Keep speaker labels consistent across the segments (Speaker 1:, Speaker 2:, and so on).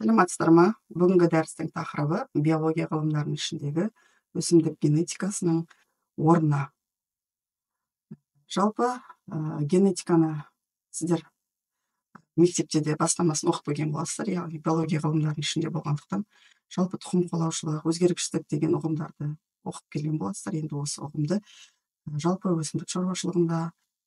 Speaker 1: Саламатсыздар ма? Бүгінгі дәрістің тақырыбы биология ғылымдарының ішіндегі өсімдік генетикасының орны. Жалпы генетиканы сіздер мектепте де бастамасын оқып келген боласыздар, яғни биология ғылымдарының ішінде болғандықтан жалпы тұқым қуалаушылық, өзгергіштік деген ұғымдарды оқып келген боласыздар. Енді осы ұғымды жалпы өсімдік шаруашылығында,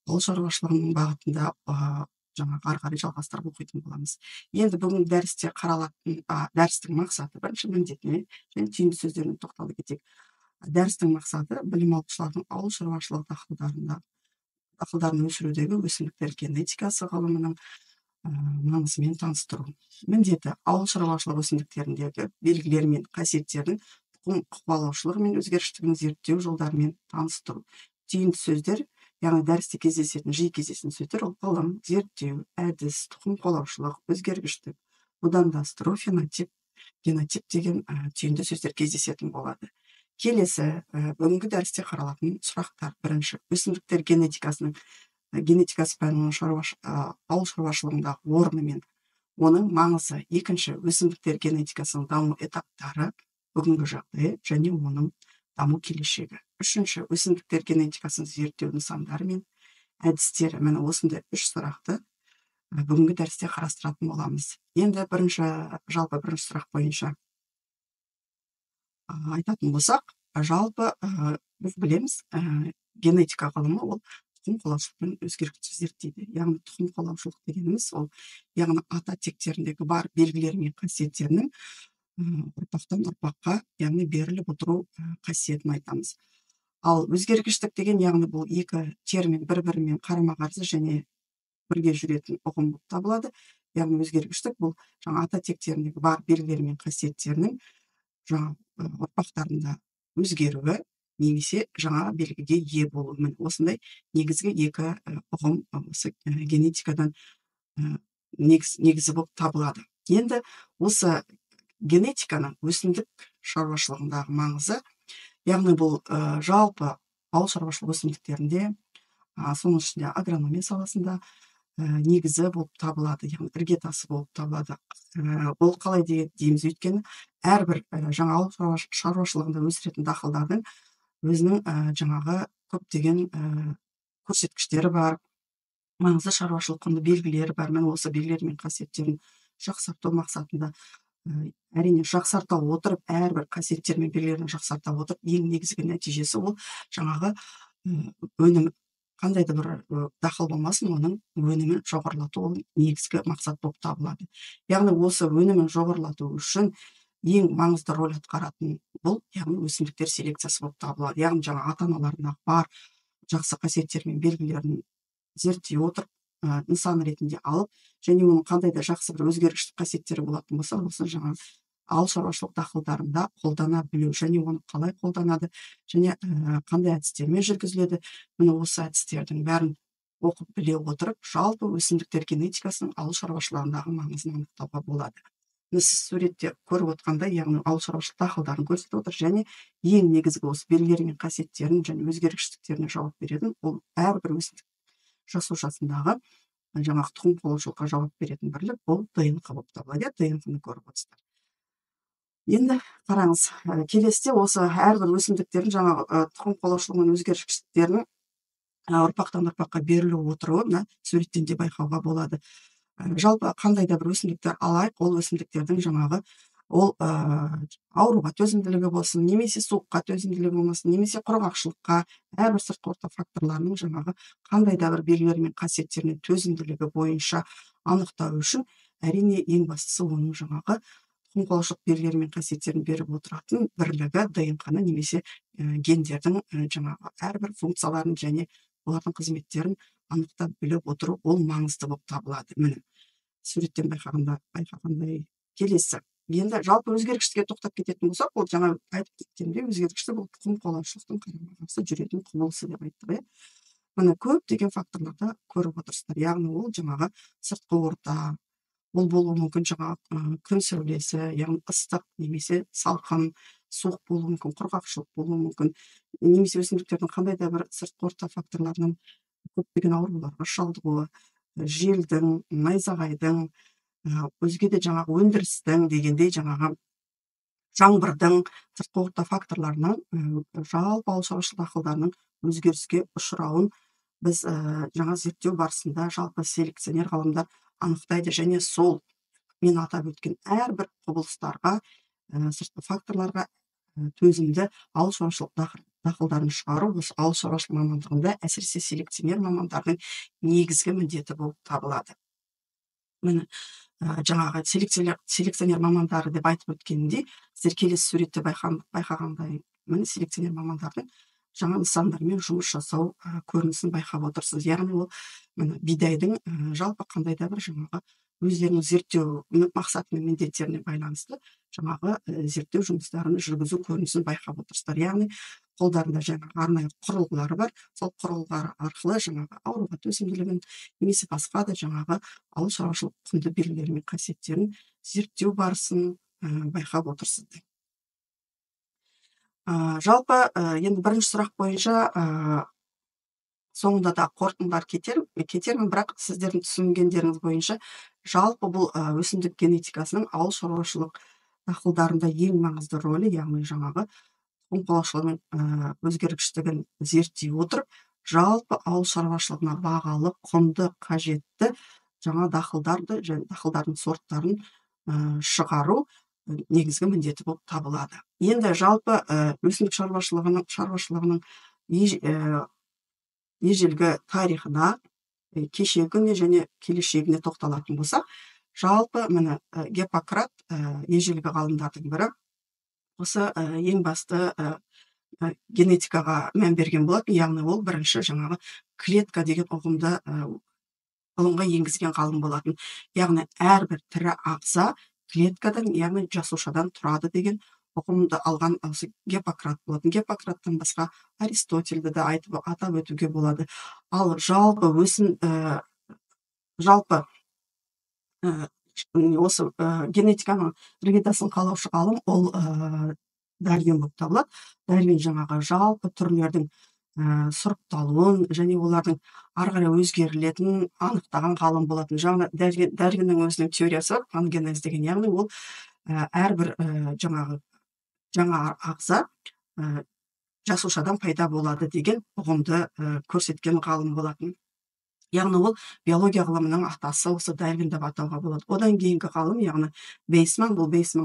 Speaker 1: ауыл шаруашылығының бағытында жаңағы ары қарай жалғастырып оқитын боламыз. Енді бүгінгі дәрісте қаралатын дәрістің мақсаты, бірінші міндетіне және түйінді сөздеріне тоқталып кетейік. Дәрістің мақсаты білім алушылардың ауыл шаруашылығы дақылдарын өсірудегі өсімдіктер генетикасы ғылымының маңызымен таныстыру. Міндеті ауыл шаруашылығы өсімдіктеріндегі белгілер мен қасиеттердің тұқым қуалаушылығы мен өзгергіштігін зерттеу жолдарымен таныстыру. Түйінді сөздер, яғни дәрісте жиі кездесетін сөздер ол ғылым, зерттеу, әдіс, тұқым қуалаушылық, өзгергіштік, будандастыру, фенотип, генотип деген түйінді сөздер кездесетін болады. Келесі бүгінгі дәрісте қаралатын сұрақтар. Бірінші, өсімдіктер генетикасы пәнінің ауыл шаруашылығындағы орны мен оның маңызы. Екінші, өсімдіктер генетикасының даму этаптары, бүгінгі жағдайы және оның даму келешегі. Үшінші, өсімдіктер генетикасын зерттеу нысандары мен әдістері. Міне осындай 3 сұрақты бүгінгі дәрісте қарастыратын боламыз. Енді жалпы бірінші сұрақ бойынша айтатын болсақ, жалпы біз білеміз, генетика ғылымы ол тұқым қуалаушылық пен өзгергіштікті зерттейді. Яғни тұқым қуалаушылық дегеніміз ол яғни ата тектеріндегі бар белгілері мен қасиеттерінің ұрпақтан ұрпаққа яғни беріліп отыру қасиетін айтамыз. Ал өзгергіштік деген яғни бұл екі термин бір-бірімен қарама-қарсы және бірге жүретін ұғым болып табылады. Яғни өзгергіштік бұл жаңа ата тектеріндегі бар белгілері мен қасиеттерінің жаңа ұрпақтарында өзгеруі немесе жаңа белгіге ие болуы. Осындай негізгі екі ұғым осы генетикадан негізі болып табылады. Енді осы генетиканың өсімдік шаруашылығындағы маңызы, яғни бұл жалпы ауыл шаруашылығы өсімдіктерінде, соның ішінде агрономия саласында негізі болып табылады, яғни іргетасы болып табылады. Бұл қалай дейміз, өйткені әрбір жаңа ауыл шаруашылығында өсіретін дақылдардың өзінің жаңағы көптеген көрсеткіштері бар, маңызды шаруашылық құнды белгілері бар. Мен осы белгілер мен қасиеттерін жақсарту мақсатында, әрине жақсарта отырып, әрбір қасиеттер мен белгілерін жақсарта отырып, ең негізгі нәтижесі ол жаңағы өнім, қандай да бір дақыл болмасын, оның өнімін жоғарылату ол негізгі мақсат болып табылады. Яғни осы өнімін жоғарылату үшін ең маңызды роль атқаратын бұл, яғни өсімдіктер селекциясы болып табылады. Яғни жаңа ата-аналарындағы бар жақсы қасиеттер мен белгілерін зерттей отырып, нысан ретінде алып, және оның қандай да жақсы бір өзгергіштік қасиеттері болатын болса, осы жаңа ауыл шаруашылық дақылдарында қолдана білу, және оны қалай қолданады, және қандай әдістермен жүргізіледі. Міне осы әдістердің бәрін оқып біле отырып, жалпы өсімдіктер генетикасының ауыл шаруашылығындағы маңызын анықтауға болады. Сіз суретте көріп отқандай, яғни ауыл шаруашылық дақылдарын көрсетіп отыр, және ең негізгі осы белгілері мен қасиеттерін және өзгергіштіктеріне жауап беретін, ол әрбір өсімдік жасушасындағы жаңағы тұқым қуалаушылыққа жауап беретін бірлік, бұл ДНК болып табылады. ДНК-ны көріп отырсыздар. Енді қараңыз, келесіде осы әрбір өсімдіктердің жаңағы тұқым қуалаушылығы мен өзгергіштіктерінің ұрпақтан ұрпаққа беріліп отыруы суреттен де байқауға болады. Жалпы қандай да бір өсімдіктер алайық, ол өсімдіктердің жаңағы ол ауруға төзімділігі болсын, немесе суыққа төзімділігі болмасын, немесе құрғақшылыққа, әрбір сыртқы орта факторларының жаңағы қандай да бір белгілері мен қасиеттеріне төзімділігі бойынша анықтау үшін, әрине ең бастысы оның жаңағы тұқым қуалаушылық белгілері мен қасиеттерін беріп отыратын бірлігі ДНК-ны немесе гендердің жаңағы әрбір функцияларын және олардың қызметтерін анықтап біліп отыру, ол маңызды болып табылады. Міне суреттен байқағандай келесі. Енді жалпы өзгергіштікке тоқтап кететін болсақ, ол жаңа айтып кеткендей, өзгергіштік бұл тұқым қуалаушылықтың қарама-қарсы жүретін құбылысы деп айттық. Міне көптеген факторларды көріп отырсыздар. Яғни ол жаңағы сыртқы орта, ол болуы мүмкін жаңағы күн сәулесі, яғни ыстық немесе салқын, суық болуы мүмкін, құрғақшылық болуы мүмкін, немесе өсімдіктердің қандай да бір сыртқы орта факторларының көптеген ауруларға шалдығуы, желдің, найзағайдың, өзге де жаңағы өндірістің дегендей жаңағы жаңбырдың сыртқы орта факторларынан жалпы ауыл шаруашылық дақылдарының өзгеріске ұшырауын біз жаңа зерттеу барысында жалпы селекционер ғалымдар анықтайды, және сол мен атап өткен әрбір құбылыстарға, сыртқы факторларға төзімді ауыл шаруашылық дақылдарын шығару осы ауыл шаруашылық мамандығында әсіресе селекционер мамандардың негізгі міндеті болып табылады. Міне жаңағы селекционер мамандары деп айтып өткенімдей, сіздер келесі суретте байқағандай, міне селекционер мамандардың жаңа нысандармен жұмыс жасау көрінісін байқап отырсыз. Яғни ол міне бидайдың жалпы қандай да бір жаңағы өздерінің зерттеу мақсаты мен міндеттеріне байланысты жаңағы зерттеу жұмыстарын жүргізу көрінісін байқап отырсыздар. Яғни қолдарында жаңағы арнайы құрылғылары бар, сол құрылғылар арқылы жаңағы ауруға төзімділігін немесе басқа да жаңағы ауыл шаруашылық құнды белгілері мен қасиеттерін зерттеу барысын байқап отырсыздар. Жалпы енді бірінші сұрақ бойынша соңында да қорытындылар кетермін, бірақ сіздердің түсінгендеріңіз бойынша жалпы бұл өсімдік генетикасының ауыл шаруашылық дақылдарында ең маңызды рөлі, яғни жаңағы тұқым қуалаушылығының өзгергіштігін зерттей отырып, жалпы ауыл шаруашылығына бағалы, құнды, қажетті жаңа дақылдарды және дақылдардың сорттарын шығару негізгі міндеті болып табылады. Енді жалпы өсімдік шаруашылығының ежелгі тарихына, кешегіне және келешегіне тоқталатын болсақ, жалпы міне Гиппократ ежелгі ғалымдардың бірі осы ең басты генетикаға мән берген болатын. Яғни ол бірінші жаңағы клетка деген ұғымды ғылымға енгізген ғалым болатын. Яғни әрбір тірі ағза клеткадан, яғни жасушадан тұрады деген ұғымды алған осы Гиппократ болатын. Гиппократтан басқа Аристотельді де атап өтуге болады. Ал жалпы осы генетиканың іргетасын қалаушы ғалым ол Дарвин болып табылады. Дарвин жаңағы жалпы түрлердің сұрыпталуын және олардың ары қарай өзгерілетінін анықтаған ғалым болатын. Жаңа Дарвиннің өзінің теориясы бар, пангенез деген, яғни ол әрбір жаңа ағза жасушадан пайда болады деген ұғымды көрсеткен ғалым болатын. Яғни ол биология ғылымының атасы осы Дарвин деп атауға болады. Одан кейінгі ғалым, яғни Вейсман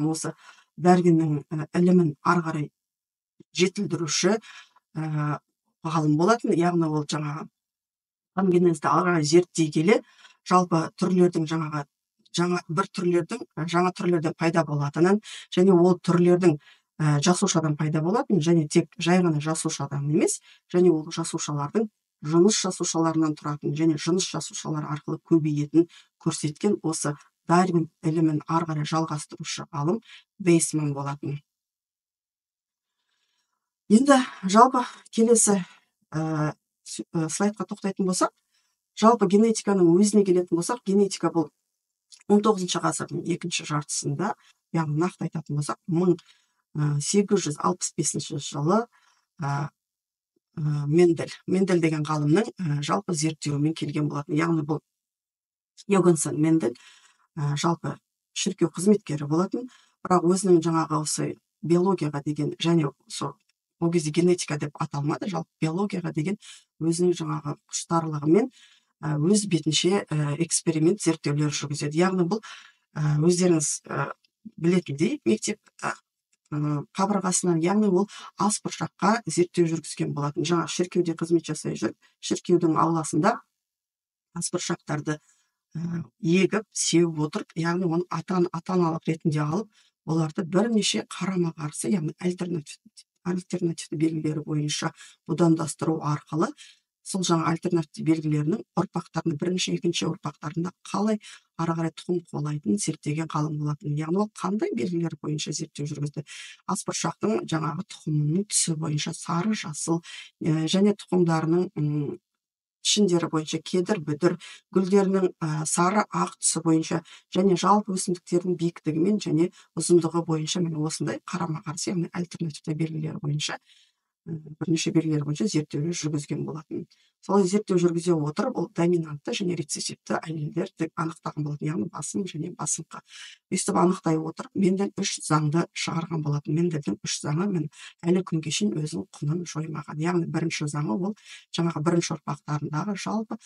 Speaker 1: осы Дарвиннің ілімін ары қарай жетілдіруші ғалым болатын. Яғни ол жаңағы пангенезді ары қарай зерттей келе, жалпы түрлердің жаңа түрлерден пайда болатынын, және ол түрлердің жасушадан пайда болатын, және тек жай ғана жасушадан емес, және ол жасушалардың жыныс жасушаларынан тұратын, және жыныс жасушалар арқылы көбейетін көрсеткен осы Дарвин ілімін ары қарай жалғастырушы ғалым Вейсман болатын. Енді жалпы келесі слайдқа тоқтайтын болсақ, жалпы генетиканың өзіне келетін болсақ, генетика бұл 19 ғасырдың екінші жартысында, яғни нақты айтатын болсақ, 1865 жылы Мендель деген ғалымның жалпы зерттеуімен келген болатын. Яғни бұл Йогансен Мендель жалпы шіркеу қызметкері болатын, бірақ өзінің жаңағы осы биологияға деген, және ол кезде генетика деп аталмады, жалпы биологияға деген өзінің жаңағы құштарлығымен өз бетінше эксперимент зерттеулер жүргізеді. Яғни бұл өздеріңіз білетіндей мектеп қабырғасынан, яғни ол ас бұршаққа зерттеу жүргізген болатын. Жаңа шіркеуде қызмет жасай жүріп, шіркеудің ауласында ас бұршақтарды егіп, сеуіп отырып, яғни оны ата-аналық ретінде алып, оларды бірнеше қарама-қарсы, яғни альтернативті белгілері бойынша будандастыру арқылы сол жаңа альтернативті белгілерінің ұрпақтарының бірінші, екінші ұрпақтарында қалай ары қарай тұқым қуалайтынын зерттеген ғалым болатын. Яғни ол қандай белгілер бойынша зерттеу жүргізді? Ас бұршақтың жаңағы тұқымының түсі бойынша сары, жасыл, және тұқымдарының пішіндері бойынша кедір, бүдір, гүлдерінің сары, ақ түсі бойынша, және жалпы өсімдіктердің биіктігімен және ұзындығы бойынша, міне осындай қарама-қарсы, яғни альтернативті белгілер бойынша, бірнеше белгілер бойынша зерттеулер жүргізген болатын. солай зерттеу жүргізе отырып ол доминантты және рецессивті аллельдерді анықтаған болатын, яғни басым және басыңқы. Өйстіп анықтай отырып Мендель 3 заңды шығарған болатын. Мендельдің 3 заңы мен әлі күнге шейін өзінің құнын жоймаған. Яғни бірінші заңы ол жаңағы бірінші ұрпақтарындағы жалпы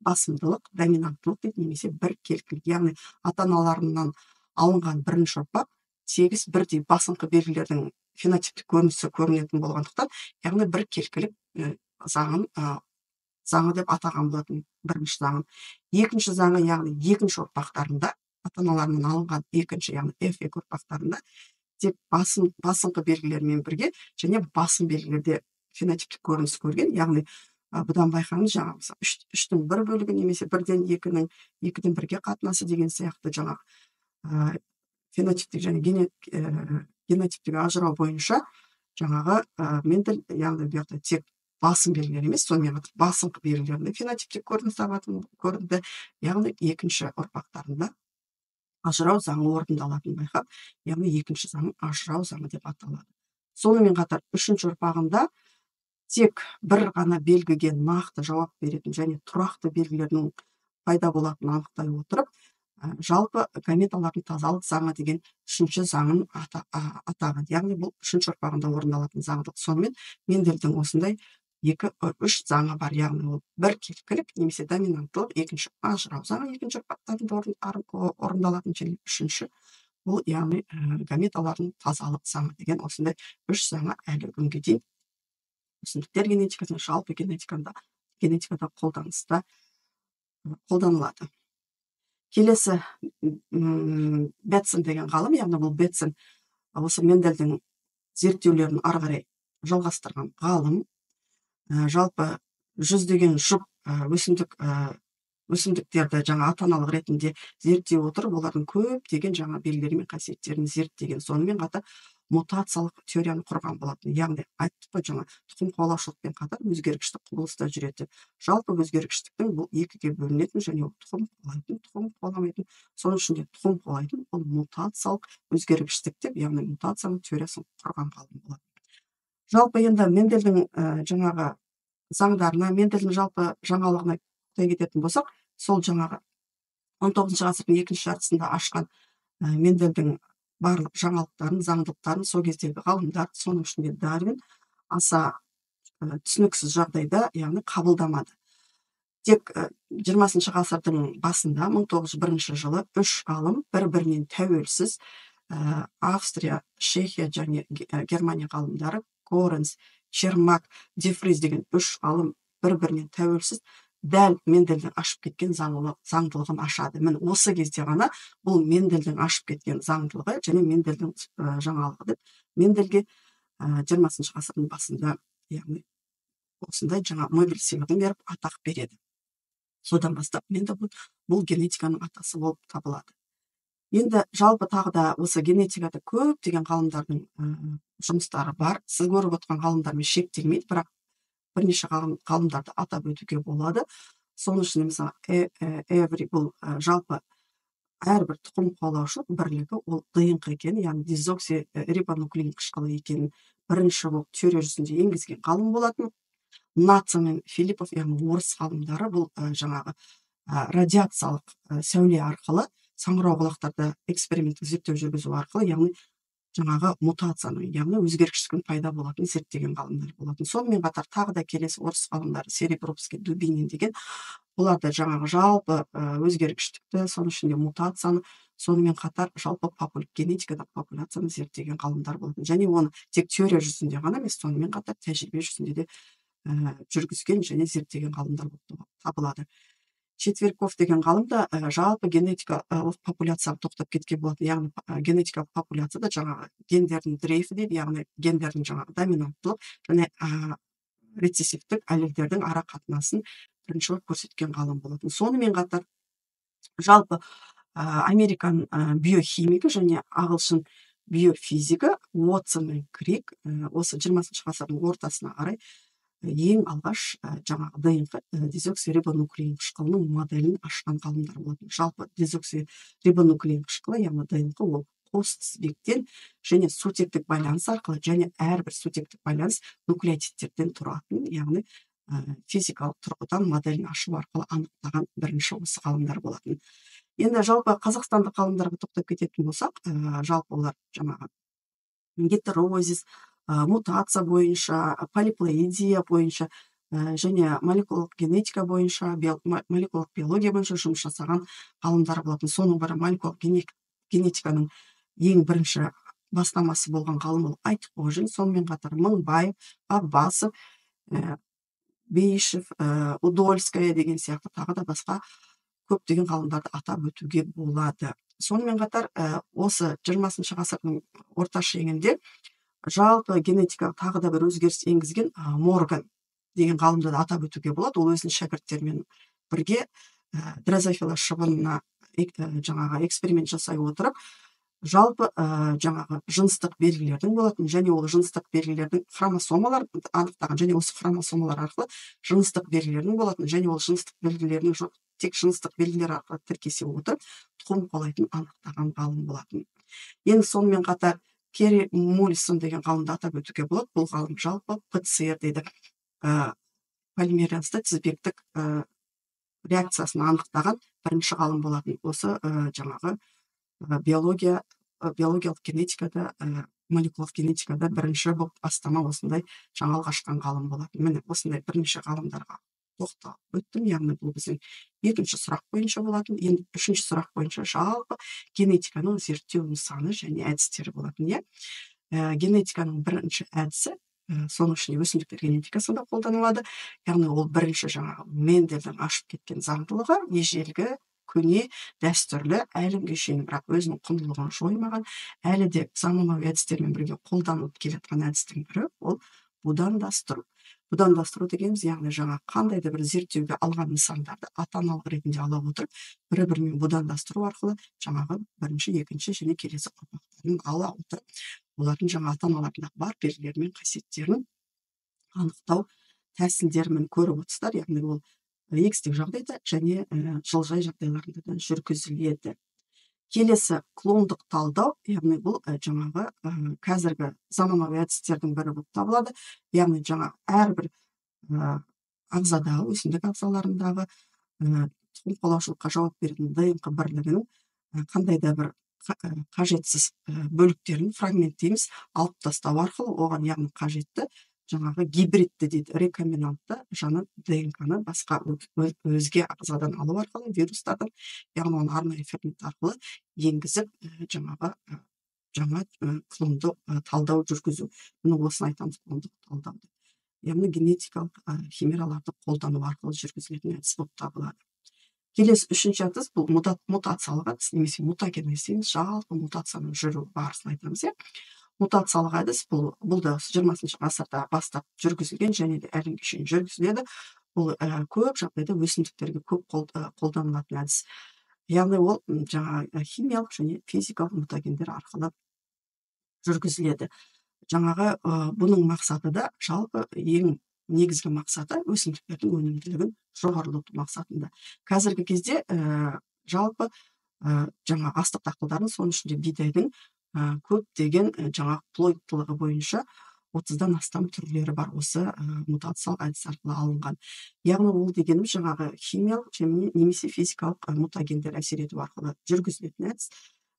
Speaker 1: басымдылық, доминанттылық дейді, немесе біркелкілік. Яғни ата-аналарынан алынған бірінші ұрпақ тегіс бірдей басыңқы белгілердің фенотиптік көрінісі көрінетін болғандықтан, яғни біркелкілік заңы деп атаған болатын бірінші заңын. Екінші заңы, яғни екінші ұрпақтарында, ата-аналарынан алынған екінші, яғни F2 ұрпақтарында тек басыңқы белгілермен бірге және басым белгілерде фенотиптік көрініс көрген, яғни бұдан байқаңыз, жаңағы 3-тің 1 бөлігі немесе 1-ден 2-нің 2-ден 1-ге қатынасы деген сияқты жаңағы фенотиптік және генотиптік ажырау бойынша жаңағы Мендель, яғни бұл жақта тек басым белгілер емес, сонымен қатар басыңқы белгілерінде фенотиптік көрініс табатын көрінді, яғни екінші ұрпақтарында ажырау заңы орындалатынын байқап, яғни екінші заңы ажырау заңы деп аталады. Сонымен қатар үшінші ұрпағында тек бір ғана белгіге нақты жауап беретін және тұрақты белгілердің пайда болатынын анықтай отырып, жалпы гаметалардың тазалық заңы деген үшінші заңын атаған. Яғни бұл үшінші ұрпағында орындалатын заңдылық. Сонымен Мендельдің осындай 2-3 заңы бар, яғни ол біркелкілік немесе доминанттылық, екінші ажырау заңы екінші ұрпақтарында орындалатын, және үшінші бұл яғни гаметалардың тазалық заңы деген осындай 3 заңы әлі күнге дейін өсімдіктер генетикасында, жалпы генетикада қолданылады. Келесі Бетсон деген ғалым, яғни бұл Бетсон осы Мендельдің зерттеулерін ары қарай жалғастырған ғалым, жалпы жүздеген жұп өсімдіктерді жаңа ата-аналық ретінде зерттей отырып, олардың көптеген жаңа белгілері мен қасиеттерін зерттеген, сонымен қатар мутациялық теорияны құрған болатын. Яғни айттық қой, жаңа тұқым қуалаушылықпен қатар өзгергіштік құбылыста жүреді. Жалпы өзгергіштіктің бұл екіге бөлінетін және тұқым қуалайтын, тұқым қуаламайтын. Соның ішінде тұқым қуалайтын ол мутациялық өзгергіштік деп, яғни мутацияның теориясын құрған ғалым болады. Жалпы енді Мендельдің жаңағы заңдарына, Мендельдің жалпы жаңалығына кететін болсақ, сол жаңағы 19 ғасырдың екінші жартысында ашқан Мендельдің барлық жаңалықтарын, заңдылықтарын сол кездегі ғалымдар, соның ішінде Дарвин аса түсініксіз жағдайда, яғни қабылдамады. Тек 20 ғасырдың басында 1901 жылы 3 ғалым бір-бірінен тәуелсіз Австрия, Чехия және Германия ғалымдары, Коренс, Чермак, Дефриз деген 3 ғалым бір-бірінен тәуелсіз дәл Мендельдің ашып кеткен заңдылығын ашады. Міне осы кезде ғана бұл Мендельдің ашып кеткен заңдылығы және Мендельдің жаңалығы деп Мендельге 20 ғасырдың басында, яғни осындай жаңа Нобель сыйлығын беріп атақ береді. Содан бастап Мендель бұл генетиканың атасы болып табылады. Енді жалпы тағы да осы генетикада көптеген ғалымдардың жұмыстары бар. Сіз көріп отқан ғалымдармен шектелмейді, бірақ бірнеше ғалымдарды атап өтуге болады. Соның ішінде мысалы Эври, бұл жалпы әрбір тұқым қуалаушылық бірлігі ол ДНК екенін, яғни дезоксирибонуклеин қышқылы екенін бірінші болып теория жүзінде енгізген ғалым болатын. Наца мен Филиппов, яғни орыс ғалымдары бұл жаңағы радиациялық сәуле арқылы саңырау құлақтарда эксперименттік зерттеу жүргізу арқылы, яғни жаңағы мутацияның, яғни өзгергіштіктің пайда болатын зерттеген ғалымдар болатын. Сонымен қатар тағы да келесі орыс ғалымдары Серебровский, Дубинин деген, олар да жаңағы жалпы өзгергіштікті, соның ішінде мутацияны, сонымен қатар жалпы генетикада популяцияны зерттеген ғалымдар болатын. Және оны тек теория жүзінде ғана емес, сонымен қатар тәжірибе жүзінде де жүргізген және зерттеген ғалымдар болып табылады. Четверков деген ғалым да жалпы генетика популяцияны тоқтап кеткен болатын. Яғни генетикалық популяцияда жаңағы гендердің дрейфі дейді, яғни гендердің жаңағы доминанттылық және рецессивтік аллельдердің ара қатынасын бірінші көрсеткен ғалым болатын. Сонымен қатар жалпы Американ биохимигі және ағылшын биофизигі Уотсон мен Крик осы 20 ғасырдың ортасына қарай ең алғаш жаңағы ДНК дезоксирибонуклеин қышқылының моделін ашқан ғалымдар болатын. Жалпы дезоксирибонуклеин қышқылы, яғни ДНК ол қос тізбектен және сутектік байланыс арқылы, және әрбір сутектік байланыс нуклеотидтерден тұратын, яғни физикалық тұрғыдан моделін ашу арқылы анықтаған бірінші осы ғалымдар болатын. Енді жалпы қазақстандық ғалымдарға тоқтап кететін болсақ, жалпы олар жаңағы гетерозис, мутация бойынша, полиплоидия бойынша және молекулалық генетика бойынша, молекулалық биология бойынша жұмыс жасаған ғалымдар болатын. Соның бірі молекулалық генетиканың ең бірінші бастамасы болған ғалым ол Айтқожин, сонымен қатар Мыңбаев, Аббасов, Бейшев, Удольская деген сияқты тағы да басқа көптеген ғалымдарды атап өтуге болады. Сонымен қатар осы 20 ғасырдың орта шегінде жалпы генетикаға тағы да бір өзгеріс енгізген Морган деген ғалымды да атап өтуге болады. Ол өзінің шәкірттерімен бірге дрозофила шыбынына жаңағы эксперимент жасай отырып, жалпы жаңағы жыныстық белгілердің болатын, және ол жыныстық белгілердің хромосомаларын анықтаған, және осы хромосомалар арқылы жыныстық белгілердің болатын, және ол жыныстық белгілердің тек жыныстық белгілер арқылы тіркесе отырып, тұқым қуалайтын анықтаған ғалым болатын. Енді сонымен қатар Кери Муллисон деген ғалымды атап өтуге болады. Бұл ғалым жалпы ПЦР дейді, полимеразды тізбектік реакциясын анықтаған бірінші ғалым болатын. Осы жаңағы биологиялық генетикада, молекулалық генетикада бірінші болып бастама осындай жаңалық ашқан ғалым болатын. Міне осындай бірнеше ғалымдарға тоқталып өттім. Яғни бұл біздің екінші сұрақ бойынша болатын. Енді үшінші сұрақ бойынша жалпы генетиканың зерттеу нысаны және әдістері болатын. Генетиканың бірінші әдісі, соның ішінде өсімдіктер генетикасында қолданылады. Яғни ол бірінші жаңағы Мендельдің ашып кеткен заңдылығы, ежелгі, көне, дәстүрлі, әлемге шейін бірақ өзінің құндылығын жоймаған, әлі де заманауи әдістермен бірге қолданылып келетқан әдістің бірі ол будандастыру. Будандастыру дегеніміз, яғни жаңа қандай да бір зерттеуге алған нысандарды ата-аналық ретінде ала отырып, бір-бірімен будандастыру арқылы жаңағы бірінші, екінші және келесі ұрпақтарын ала отырып, олардың жаңа ата-аналарындағы бар белгілері мен қасиеттерін анықтау тәсілдерімен көріп отырсыздар. Яғни ол егістік жағдайда және жылыжай жағдайларында да жүргізіледі. Келесі клондық талдау, яғни бұл жаңағы қазіргі заманауи әдістердің бірі болып табылады. Яғни жаңа әрбір ағзадағы, өсімдік ағзаларындағы тұқым қуалаушылыққа жауап беретін ДНК бірлігінің қандай да бір қажетсіз бөліктерін, фрагмент дейміз, алып тастау арқылы оған яғни қажетті жаңағы гибридті дейді, рекомбинантты жаңа ДНК-ны басқа өзге ағзадан алу арқылы, вирустардан, яғни оны арнайы фермент арқылы енгізіп жаңағы жаңа клондық талдау жүргізу. Мұны осыны айтамыз, клондық талдауды. Яғни генетикалық химераларды қолдану арқылы жүргізілетін әдіс болып табылады. Келесі үшінші әдіс бұл мутациялық әдіс, немесе мутагенез дейміз, жалпы мутацияның жүру барысын айтамыз. Мутациялық әдіс бұл да 20 ғасырда бастап жүргізілген және де әлемге шейін жүргізіледі. Бұл көп жағдайда өсімдіктерге көп қолданылатын әдіс. Яғни ол жаңағы химиялық және физикалық мутагендер арқылы жүргізіледі. Жаңағы бұның мақсаты да жалпы ең негізгі мақсаты өсімдіктердің өнімділігін жоғарылату мақсатында. Қазіргі кезде жалпы жаңа астық дақылдарын, соның ішінде бидайдың көптеген жаңа плойдтылығы бойынша 30-дан астам түрлері бар, осы мутациялық әдіс арқылы алынған. Яғни ол дегеніміз жаңағы химиялық және немесе физикалық мутагендер әсер ету арқылы жүргізілетін әдіс.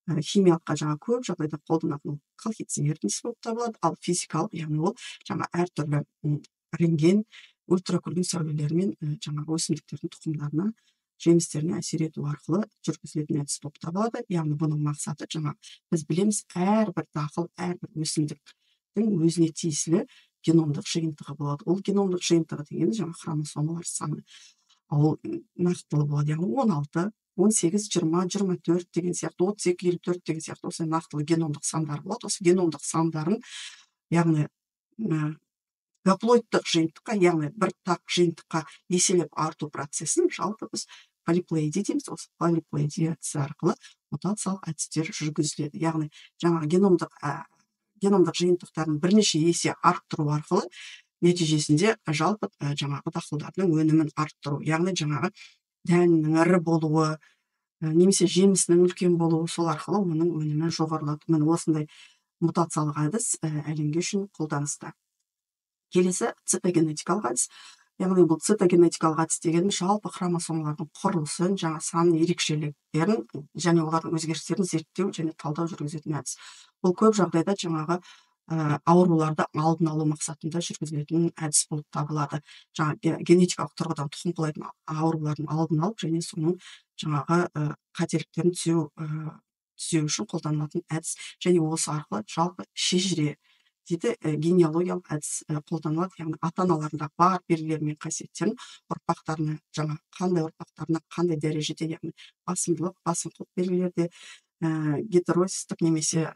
Speaker 1: Химиялыққа жаңа көп жағдайда қолданатын колхицин ерітіндісі болып табылады, ал физикалық, яғни ол жаңа әртүрлі рентген, ультракүлгін сәулелерімен жаңағы өсімдіктердің тұқымдарына, жемістеріне әсер ету арқылы жүргізілетін әдіс болып табылады. Яғни бұның мақсаты жаңа біз білеміз, әрбір дақыл, әрбір өсімдіктің өзіне тиесілі геномдық жиынтығы болады. Ол геномдық жиынтығы дегеніміз жаңа хромосомалар саны. Ол нақтылы болады, яғни 16, 18, 20, 24 деген сияқты, 32, 54 деген сияқты осы нақтылы геномдық сандар болады. Осы геномдық сандарын, яғни гаплоидтық жиынтыққа, яғни бір тақ жиынтыққа еселеп арту процесін жалпы біз полиплоидия дейміз. Осы полиплоидияция арқылы мутациялық әдістер жүргізіледі. Яғни жаңағы геномдық жиынтықтарын бірнеше есе арттыру арқылы нәтижесінде жалпы жаңағы дақылдардың өнімін арттыру, яғни жаңағы дәнінің ірі болуы, немесе жемісінің үлкен болуы, сол арқылы оның өнімін жоғарылату. Міне осындай мутациялық әдіс әлемге үшін қолданыста. Келесі цитогенетикалық әдіс, яғни бұл цитогенетикалық әдіс дегеніміз жалпы хромосомалардың құрылысын, жаңа санын, ерекшеліктерін және олардың өзгерістерін зерттеу және талдау жүргізетін әдіс. Бұл көп жағдайда жаңағы ауруларды алдын алу мақсатында жүргізілетін әдіс болып табылады. Жаңа генетикалық тұрғыдан тұқым қуалайтын аурулардың алдын алып және соның жаңағы қателіктерін түзеу үшін қолданылатын әдіс, және осы арқылы жалпы шежіре дейді генеалогиялық әдіс қолданылады, яғни ата-аналарында бар белгілер мен қасиеттерін ұрпақтарына, жаңа қандай ұрпақтарына қандай дәрежеде, яғни басымдылық, басыңқылық белгілерде гетерозистік немесе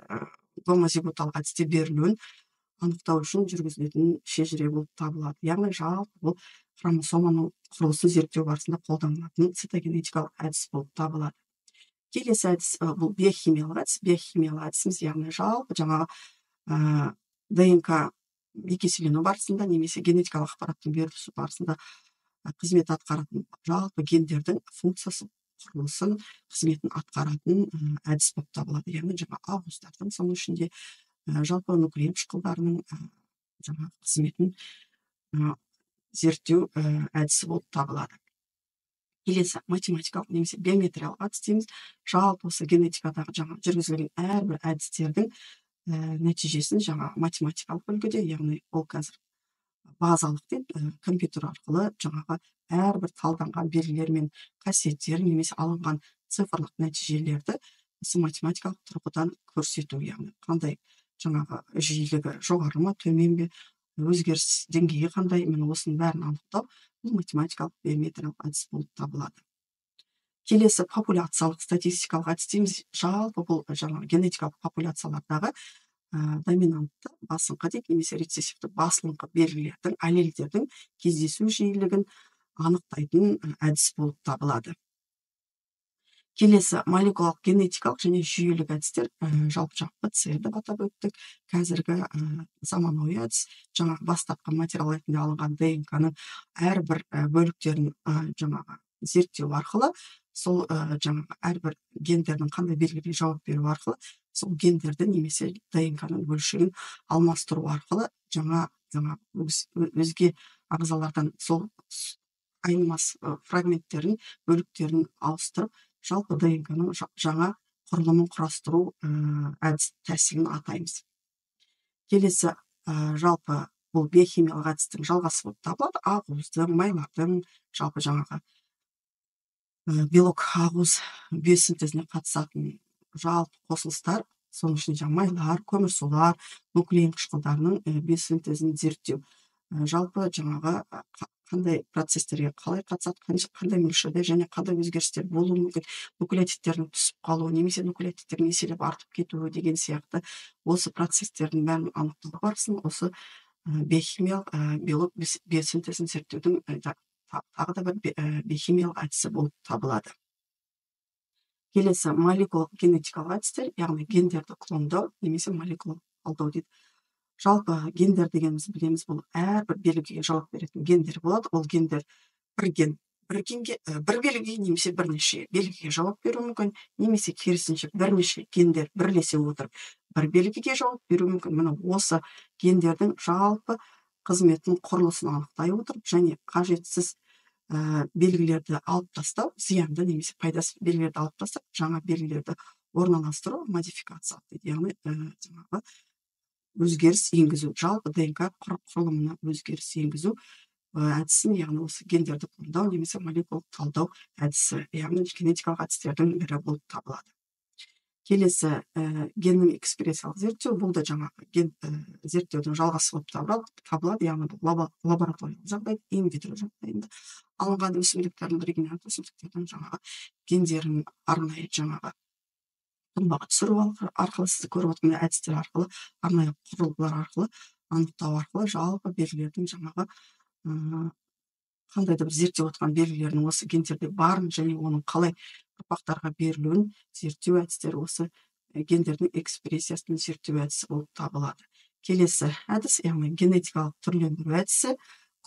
Speaker 1: гомозиготалық әдісте берілуін анықтау үшін жүргізілетін шежіре болып табылады. Яғни жалпы бұл хромосоманың құрылысын зерттеу барысында қолданылатын цитогенетикалық әдіс болып табылады. Келесі әдіс бұл биохимиялық әдіс. Биохимиялық әдісіміз яғни жалпы жаңағы ДНК екеселену барысында немесе генетикалық ақпараттың берілісі барысында қызмет атқаратын жалпы гендердің функциясын, құрылысын, қызметін атқаратын әдіс болып табылады. Яғни жаңа ағуыздардың, соның ішінде жалпы нуклеин қышқылдарының жаңа қызметін зерттеу әдісі болып табылады. Келесі математикалық немесе биометриялық әдіс дейміз. Жалпы осы генетикадағы жаңа жүргізілген әрбір әдістердің нәтижесін жаңа математикалық үлгіде, яғни ол қазір базалық дейді, компьютер арқылы жаңағы әрбір талданған белгілер мен қасиеттер немесе алынған цифрлық нәтижелерді осы математикалық тұрғыдан көрсету, яғни қандай жаңағы жиілігі жоғары ма, төмен бе, өзгеріс деңгейі қандай, мен осының бәрін анықтау бұл математикалық биометриялық әдіс болып табылады. Келесі популяциялық статистикалық әдіс дейміз. Жалпы бұл жаңағы генетикалық популяциялардағы доминантты басыңқы дейді, немесе рецессивті басылыңқы белгілердің, аллельдердің кездесу жиілігін анықтайтын әдіс болып табылады. Келесі молекулалық генетикалық және жүйелік әдістер, жалпы ПЦР деп атап өттік. Қазіргі заманауи әдіс жаңағы бастапқы материал ретінде алынған ДНК-ның әрбір бөліктерін жаңағы зерттеу арқылы, сол жаңағы әрбір гендердің қандай белгілерге жауап беру арқылы, сол гендерді немесе ДНК-ның бөлшегін алмастыру арқылы жаңа өзге ағзалардан сол айнымас фрагменттерін, бөліктерін ауыстырып, жалпы ДНК-ның жаңа құрылымын құрастыру әдіс тәсілін атаймыз. Келесі жалпы бұл биохимиялық әдістің жалғасы болып табылады. Ақуыздың, майлардың, жалпы жаңағы белок ақуыз биосинтезіне қатысатын жалпы қосылыстар, соның ішінде майлар, көмірсулар, нуклеин қышқылдарының биосинтезін зерттеу. Жалпы жаңағы қандай процестерге қалай қатысады, қандай мөлшерде және қандай өзгерістер болуы мүмкін, нуклеотидтердің түсіп қалуы немесе нуклеотидтердің еселеп артып кетуі деген сияқты осы процестердің бәрін анықтау барысында осы биохимиялық белок биосинтезін зерттеудің тағы да бір биохимиялық әдісі болып табылады. Келесі молекулалық генетикалық әдістер, яғни гендерді клондау немесе молекулалық талдау дейді. Жалпы гендер дегеніміз білеміз, бұл әрбір белгіге жауап беретін гендер болады. Ол гендер бір белгіге немесе бірнеше белгіге жауап беруі мүмкін, немесе керісінше бірнеше гендер бірлесе отырып бір белгіге жауап беруі мүмкін. Міне осы гендердің жалпы қызметінің құрылысын анықтай отырып және қажетсіз белгілерді алып тастау, зиянды немесе пайдасыз белгілерді алып тастап, жаңа белгілерді орналастыру модификация дейді. Яғни жаңағы өзгеріс енгізу, жалпы ДНК құрылымына өзгеріс енгізу әдісін, яғни осы гендерді клондау немесе молекулалық талдау әдісі, яғни генетикалық әдістердің бірі болып табылады. Келесі геннің экспрессиялық зерттеу, бұл да жаңағы зерттеудің жалғасы болып табылады, яғни лабораториялық жағдайда, инвитро жағдайында алынған өсімдіктердің, регенерант өсімдіктердің жаңағы гендерін арнайы жаңағы тұнбаға түсіру арқылы, сіз көріп отырған әдістер арқылы, арнайы құрылғылар арқылы анықтау арқылы жалпы белгілердің жаңағы қандай да бір зерттеп отырған белгілерінің осы гендерде барын және оның қалай ұрпақтарға берілуін зерттеу әдістері осы гендердің экспрессиясын зерттеу әдісі болып табылады. Келесі әдіс, яғни генетикалық түрлендіру әдісі,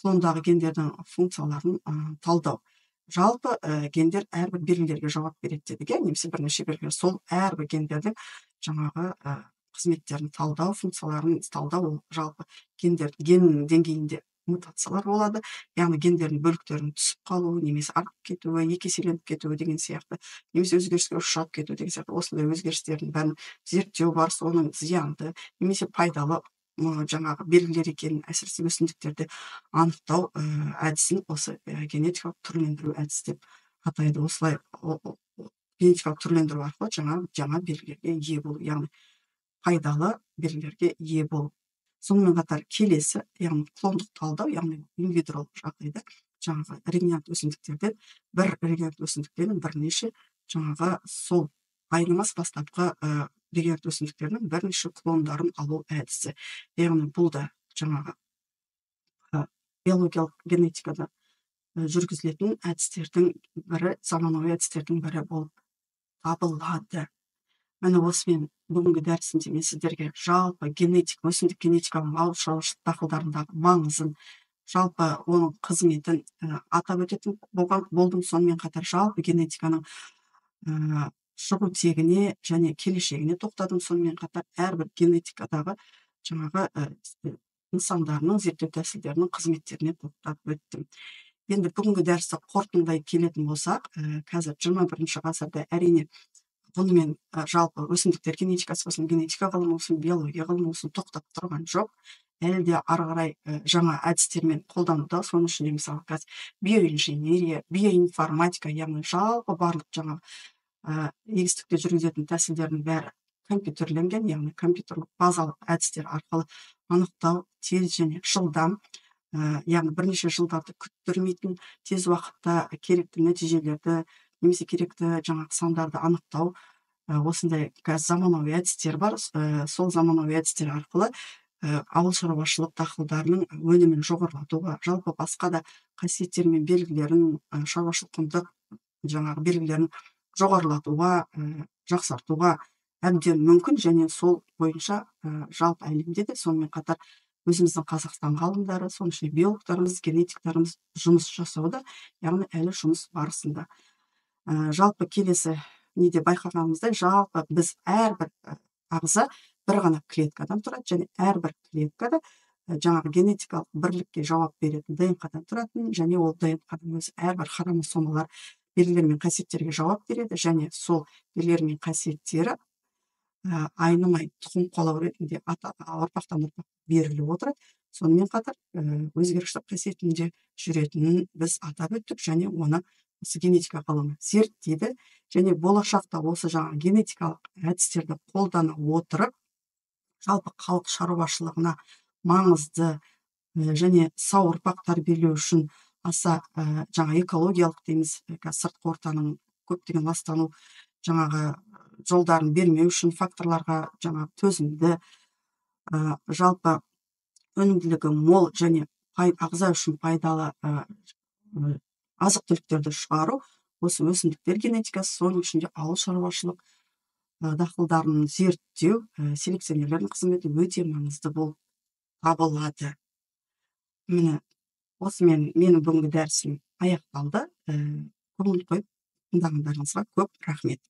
Speaker 1: клондағы гендердің функцияларын талдау. Жалпы гендер әрбір белгілерге жауап береді дедік, немесе бірнеше белгілер, сол әрбір гендердің жаңағы қызметтерін талдау, функцияларын талдау, ол жалпы ген деңгейінде мутациялар болады, яғни гендердің бөліктерінің түсіп қалуы немесе артып кетуі, екі еселеніп кетуі деген сияқты, немесе өзгеріске ұшырап кету деген сияқты осындай өзгерістердің бәрін зерттеу барысы оның зиянды немесе пайдалы жаңағы белгілер екенін әсіресе өсімдіктерде анықтау әдісін осы генетикалық түрлендіру әдісі деп атайды. Осылай генетикалық түрлендіру арқылы жаңа белгілерге ие болу, яғни пайдалы белгілерге ие болу. Сонымен қатар келесі, яғни клондық талдау, яғни инвитро жағдайда жаңағы регенерант өсімдіктерден бірнеше жаңағы сол айнымас бастапқы регенерант өсімдіктердің бірнеше клондарын алу әдісі. Яғни бұл да жаңағы биологиялық генетикада жүргізілетін әдістердің бірі, заманауи әдістердің бірі болып табылады. Міне осымен бүгінгі дәрісімде мен сіздерге жалпы өсімдік генетиканың ауыл шаруашылық дақылдарындағы маңызын, жалпы оның қызметін атап өтетін болдым. Сонымен қатар жалпы генетиканың шығу тегіне және келешегіне тоқтадым. Сонымен қатар әрбір генетикадағы жаңағы нысандарының, зерттеу тәсілдерінің қызметтеріне тоқтап өттім. Енді бүгінгі дәрісті қорытындылай келетін болсақ, қазір 21 ғасырда әрине бұнымен жалпы өсімдіктер генетикасы болсын, генетика ғылымы болсын, биология ғылымы болсын тоқтап тұрған жоқ. Әлі де ары қарай жаңа әдістермен қолдануда. Соның ішінде мысалы қазір биоинженерия, биоинформатика, яғни жалпы барлық жаңа егістікте жүргізетін тәсілдердің бәрі компьютерленген, яғни компьютерлік базалық әдістер арқылы анықтау тез және жылдам, яғни бірнеше жылдарды күттірмейтін, тез уақытта керекті нәтижелерді немесе керекті жаңағы сандарды анықтау, осындай заманауи әдістер бар. Сол заманауи әдістер арқылы ауыл шаруашылық дақылдарының өнімін жоғарылатуға, жалпы басқа да қасиеттер мен белгілерін, шаруашылық құнды жаңағы белгілерін жоғарылатуға, жақсартуға әбден мүмкін, және сол бойынша жалпы әлемде де, сонымен қатар өзіміздің Қазақстан ғалымдары, соның ішінде биологтарымыз, генетиктарымыз жұмыс жасауда, яғни әлі жұмыс барысында. Жалпы келесі неде байқағанымыздай, жалпы біз әрбір ағза бір ғана клеткадан тұрады, және әрбір клеткада жаңағы генетикалық бірлікке жауап беретін ДНК-дан тұратын, және ол ДНК-ның өзі әрбір хромосомалар белгілер мен қасиеттерге жауап береді, және сол белгілер мен қасиеттері айнымай тұқым қуалау ретінде ұрпақтан ұрпаққа беріліп отырады. Сонымен қатар өзгерістік қасиетінде жүретінін біз атап өттік, және оны осы генетика ғылымы зерттейді, және болашақта осы жаңа генетикалық әдістерді қолдана отырып, жалпы халық шаруашылығына маңызды және сау ұрпақ тәрбиелеу үшін аса жаңа экологиялық дейміз, сыртқы ортаның көптеген ластану жаңағы жолдарын бермеу үшін факторларға жаңағы төзімді, жалпы өнімділігі мол және ағза үшін пайдалы азық түліктерді шығару, осы өсімдіктер генетикасы, соның ішінде ауыл шаруашылық дақылдарын зерттеу, селекционерлердің қызметі өте маңызды болып табылады. Міне осымен менің бүгінгі дәрісім аяқталды. Көңіл қойып тыңдағандарыңызға көп рахмет.